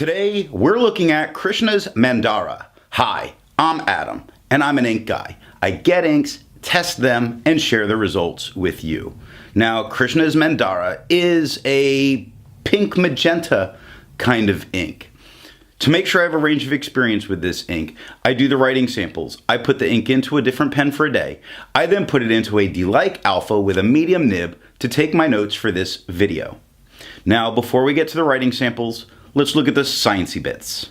Today, we're looking at Krishna's Mandara. Hi, I'm Adam, and I'm an ink guy. I get inks, test them, and share the results with you. Now, Krishna's Mandara is a pink-magenta kind of ink. To make sure I have a range of experience with this ink, I do the writing samples. I put the ink into a different pen for a day. I then put it into a D-like alpha with a medium nib to take my notes for this video. Now, before we get to the writing samples, let's look at the sciencey bits.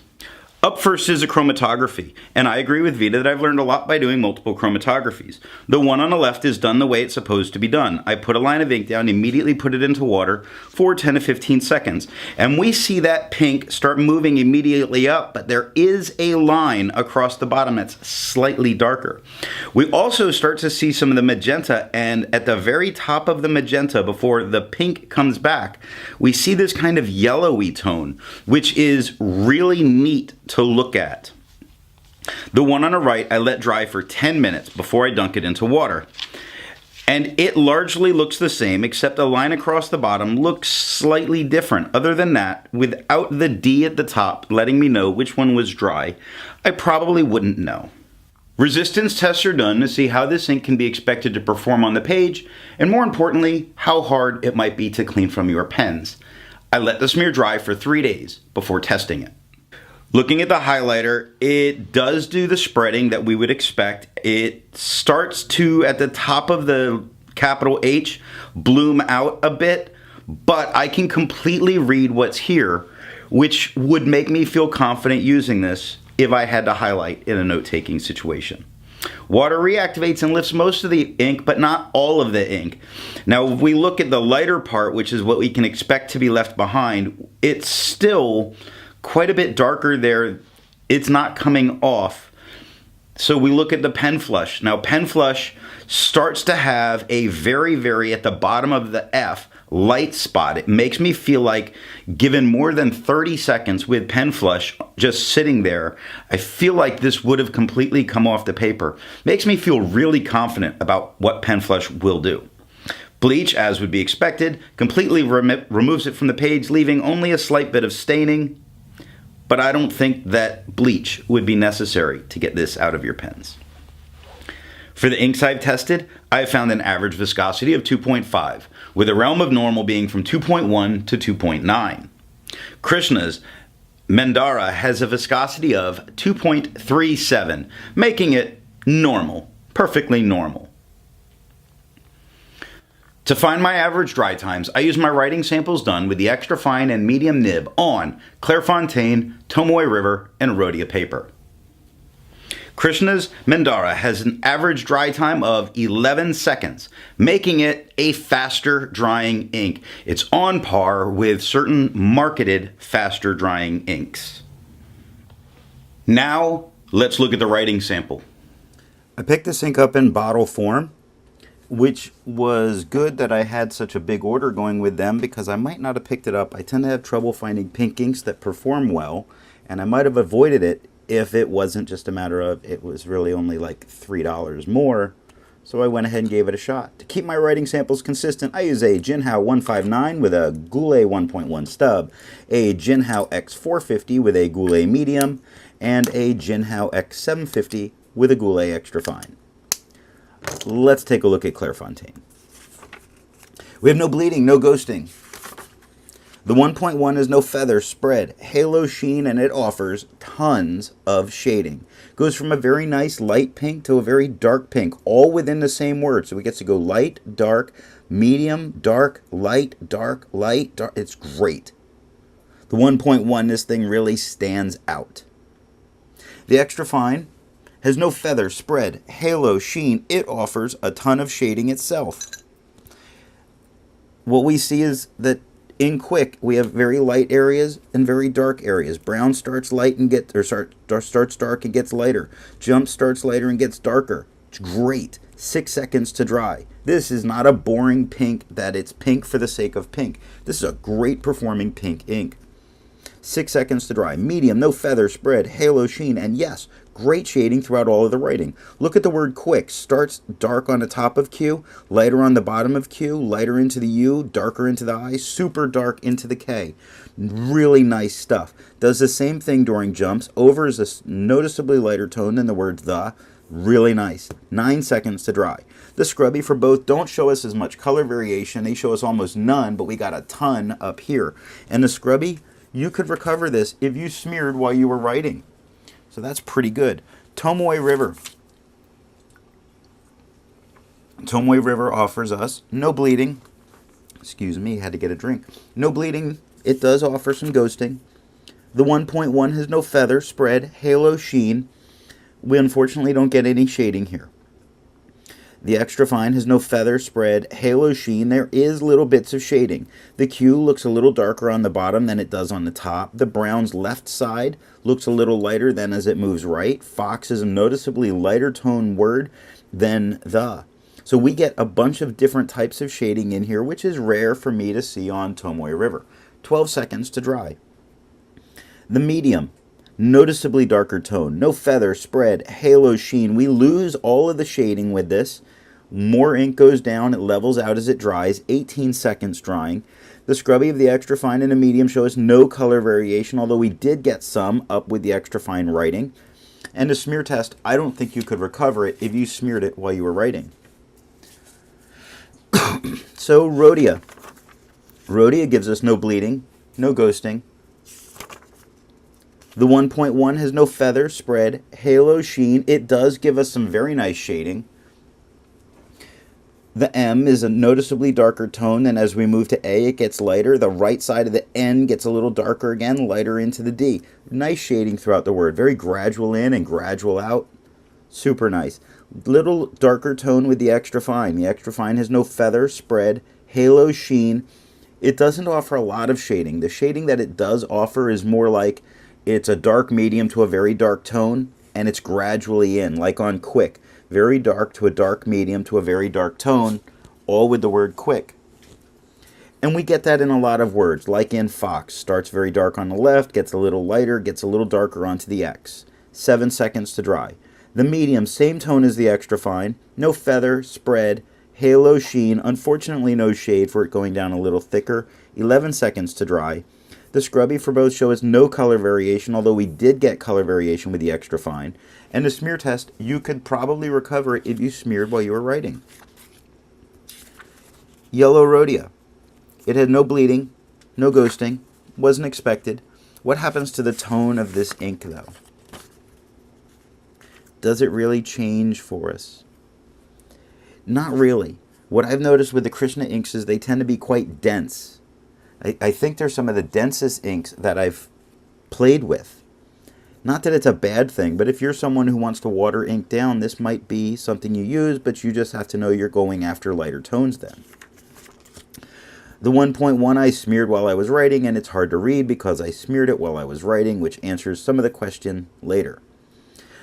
Up first is a chromatography, and I agree with Vita that I've learned a lot by doing multiple chromatographies. The one on the left is done the way it's supposed to be done. I put a line of ink down, immediately put it into water for 10 to 15 seconds, and we see that pink start moving immediately up, but there is a line across the bottom that's slightly darker. We also start to see some of the magenta, and at the very top of the magenta, before the pink comes back, we see this kind of yellowy tone, which is really neat to look at. The one on the right I let dry for 10 minutes before I dunk it into water. And it largely looks the same, except the line across the bottom looks slightly different. Other than that, without the D at the top letting me know which one was dry, I probably wouldn't know. Resistance tests are done to see how this ink can be expected to perform on the page, and more importantly, how hard it might be to clean from your pens. I let the smear dry for 3 days before testing it. Looking at the highlighter, it does do the spreading that we would expect. It starts to, at the top of the capital H, bloom out a bit, but I can completely read what's here, which would make me feel confident using this if I had to highlight in a note-taking situation. Water reactivates and lifts most of the ink, but not all of the ink. Now, if we look at the lighter part, which is what we can expect to be left behind, it's still quite a bit darker there. It's not coming off. So we look at the pen flush. Now, pen flush starts to have a very, at the bottom of the F, light spot. It makes me feel like, given more than 30 seconds with pen flush just sitting there, I feel like this would have completely come off the paper. Makes me feel really confident about what pen flush will do. Bleach, as would be expected, completely removes it from the page, leaving only a slight bit of staining. But I don't think that bleach would be necessary to get this out of your pens. For the inks I've tested, I've found an average viscosity of 2.5, with a realm of normal being from 2.1 to 2.9. Krishna's Mandara has a viscosity of 2.37, making it normal, perfectly normal. To find my average dry times, I use my writing samples done with the extra fine and medium nib on Clairefontaine, Tomoe River, and Rhodia paper. Krishna's Mandara has an average dry time of 11 seconds, making it a faster drying ink. It's on par with certain marketed faster drying inks. Now, let's look at the writing sample. I picked this ink up in bottle form, which was good that I had such a big order going with them because I might not have picked it up. I tend to have trouble finding pink inks that perform well, and I might have avoided it if it wasn't just a matter of it was really only like $3 more. So I went ahead and gave it a shot. To keep my writing samples consistent, I use a Jinhao 159 with a Goulet 1.1 stub, a Jinhao X450 with a Goulet medium, and a Jinhao X750 with a Goulet extra fine. Let's take a look at Clairefontaine. We have no bleeding, no ghosting. The 1.1 is no feather, spread, halo sheen, and it offers tons of shading. Goes from a very nice light pink to a very dark pink, all within the same word. So we get to go light, dark, medium, dark, light, dark, light, dark. It's great. The 1.1, this thing really stands out. The extra fine has no feather, spread, halo, sheen. It offers a ton of shading itself. What we see is that in quick, we have very light areas and very dark areas. Brown starts light and starts dark and gets lighter. Jump starts lighter and gets darker. It's great. 6 seconds to dry. This is not a boring pink that it's pink for the sake of pink. This is a great performing pink ink. 6 seconds to dry. Medium, no feather, spread, halo, sheen, and yes, great shading throughout all of the writing. Look at the word quick. Starts dark on the top of Q, lighter on the bottom of Q, lighter into the U, darker into the I, super dark into the K. Really nice stuff. Does the same thing during jumps. Over is a noticeably lighter tone than the word the. Really nice. 9 seconds to dry. The scrubby for both don't show us as much color variation. They show us almost none, but we got a ton up here. And the scrubby, you could recover this if you smeared while you were writing. So that's pretty good. Tomoe River. Tomoe River offers us no bleeding. Excuse me, had to get a drink. No bleeding. It does offer some ghosting. The 1.1 has no feather, spread, halo, sheen. We unfortunately don't get any shading here. The extra fine has no feather, spread, halo, sheen. There is little bits of shading. The Q looks a little darker on the bottom than it does on the top. The brown's left side looks a little lighter than as it moves right. Fox is a noticeably lighter tone word than the. So we get a bunch of different types of shading in here, which is rare for me to see on Tomoe River. 12 seconds to dry. The medium. Noticeably darker tone, no feather, spread, halo, sheen. We lose all of the shading with this. More ink goes down, it levels out as it dries, 18 seconds drying. The scrubby of the extra fine and the medium show us no color variation, although we did get some up with the extra fine writing. And the smear test, I don't think you could recover it if you smeared it while you were writing. So Rhodia. Rhodia gives us no bleeding, no ghosting. The 1.1 has no feather, spread, halo, sheen. It does give us some very nice shading. The M is a noticeably darker tone, and as we move to A, it gets lighter. The right side of the N gets a little darker again, lighter into the D. Nice shading throughout the word. Very gradual in and gradual out. Super nice. Little darker tone with the extra fine. The extra fine has no feather, spread, halo, sheen. It doesn't offer a lot of shading. The shading that it does offer is more like it's a dark medium to a very dark tone, and it's gradually in, like on quick. Very dark to a dark medium to a very dark tone, all with the word quick. And we get that in a lot of words, like in Fox. Starts very dark on the left, gets a little lighter, gets a little darker onto the X. 7 seconds to dry. The medium, same tone as the extra fine. No feather, spread, halo, sheen. Unfortunately, no shade for it going down a little thicker. 11 seconds to dry. The scrubby for both show us no color variation, although we did get color variation with the extra fine. And the smear test, you could probably recover it if you smeared while you were writing. Yellow Rhodia. It had no bleeding, no ghosting, wasn't expected. What happens to the tone of this ink, though? Does it really change for us? Not really. What I've noticed with the Krishna inks is they tend to be quite dense. I think they're some of the densest inks that I've played with. Not that it's a bad thing, but if you're someone who wants to water ink down, this might be something you use, but you just have to know you're going after lighter tones then. The 1.1 I smeared while I was writing, and it's hard to read because I smeared it while I was writing, which answers some of the question later.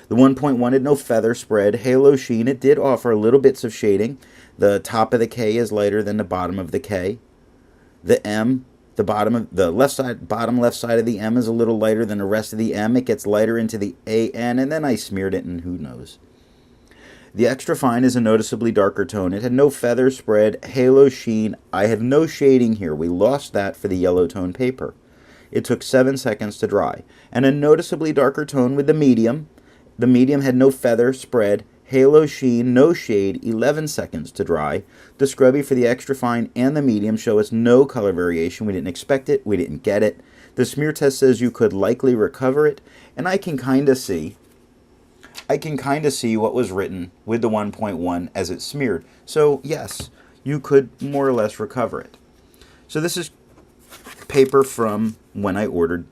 The 1.1 had no feather, spread, halo, sheen. It did offer little bits of shading. The top of the K is lighter than the bottom of the K. The M, the bottom left side of the M is a little lighter than the rest of the M. It gets lighter into the AN, and then I smeared it, and who knows. The extra fine is a noticeably darker tone. It had no feather, spread, halo, sheen. I have no shading here. We lost that for the yellow tone paper. It took 7 seconds to dry. And a noticeably darker tone with the medium. The medium had no feather, spread, halo, sheen, no shade, 11 seconds to dry. The scrubby for the extra fine and the medium show us no color variation. We didn't expect it. We didn't get it. The smear test says you could likely recover it. And I can kind of see what was written with the 1.1 as it's smeared. So yes, you could more or less recover it. So this is paper from when I ordered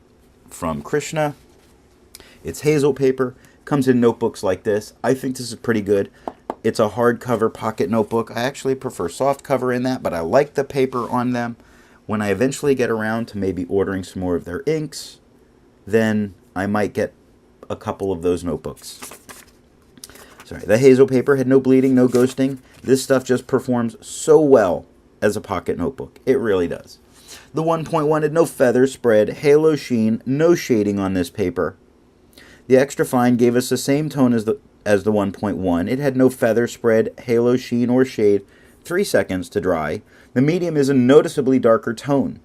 from Krishna. It's hazel paper. Comes in notebooks like this. I think this is pretty good. It's a hardcover pocket notebook. I actually prefer soft cover in that, but I like the paper on them. When I eventually get around to maybe ordering some more of their inks, then I might get a couple of those notebooks. Sorry, the hazel paper had no bleeding, no ghosting. This stuff just performs so well as a pocket notebook. It really does. The 1.1 had no feather spread, halo sheen, no shading on this paper. The extra fine gave us the same tone as the 1.1. It had no feather spread, halo sheen, or shade. 3 seconds to dry. The medium is a noticeably darker tone.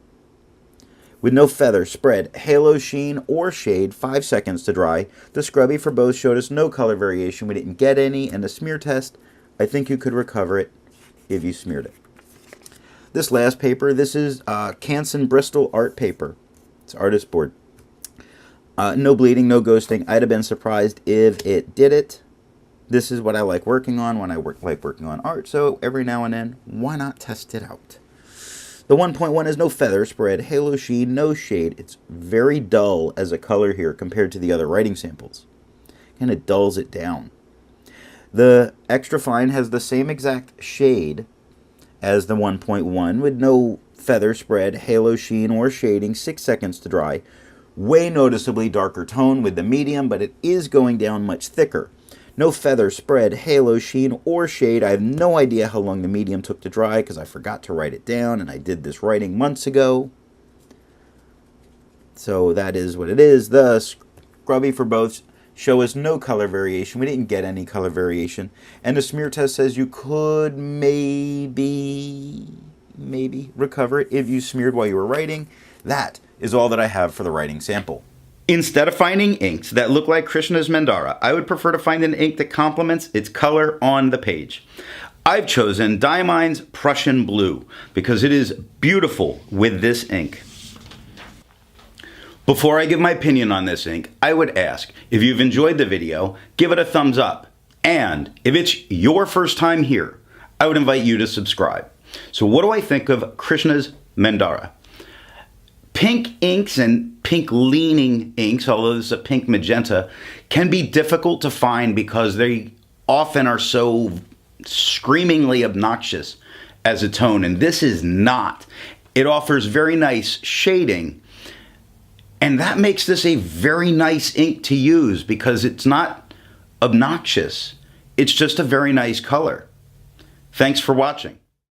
With no feather spread, halo sheen, or shade. 5 seconds to dry. The scrubby for both showed us no color variation. We didn't get any, and the smear test, I think you could recover it if you smeared it. This last paper, this is Kansan Bristol art paper. It's artist board. No bleeding, no ghosting. I'd have been surprised if it did it. This is what I like working on when I like working on art, so every now and then, why not test it out? The 1.1 has no feather spread, halo sheen, no shade. It's very dull as a color here compared to the other writing samples. And it dulls it down. The extra fine has the same exact shade as the 1.1 with no feather spread, halo sheen, or shading. 6 seconds to dry. Way noticeably darker tone with the medium, but it is going down much thicker. No feather spread, halo sheen, or shade. I have no idea how long the medium took to dry because I forgot to write it down, and I did this writing months ago. So that is what it is. The scrubby for both show us no color variation. We didn't get any color variation. And the smear test says you could maybe recover it if you smeared while you were writing. That is all that I have for the writing sample. Instead of finding inks that look like Krishna's Mandara, I would prefer to find an ink that complements its color on the page. I've chosen Diamine's Prussian Blue because it is beautiful with this ink. Before I give my opinion on this ink, I would ask, if you've enjoyed the video, give it a thumbs up. And if it's your first time here, I would invite you to subscribe. So what do I think of Krishna's Mandara? Pink inks and pink-leaning inks, although this is a Pink-Magenta, can be difficult to find because they often are so screamingly obnoxious as a tone, and this is not. It offers very nice shading, and that makes this a very nice ink to use because it's not obnoxious. It's just a very nice color. Thanks for watching.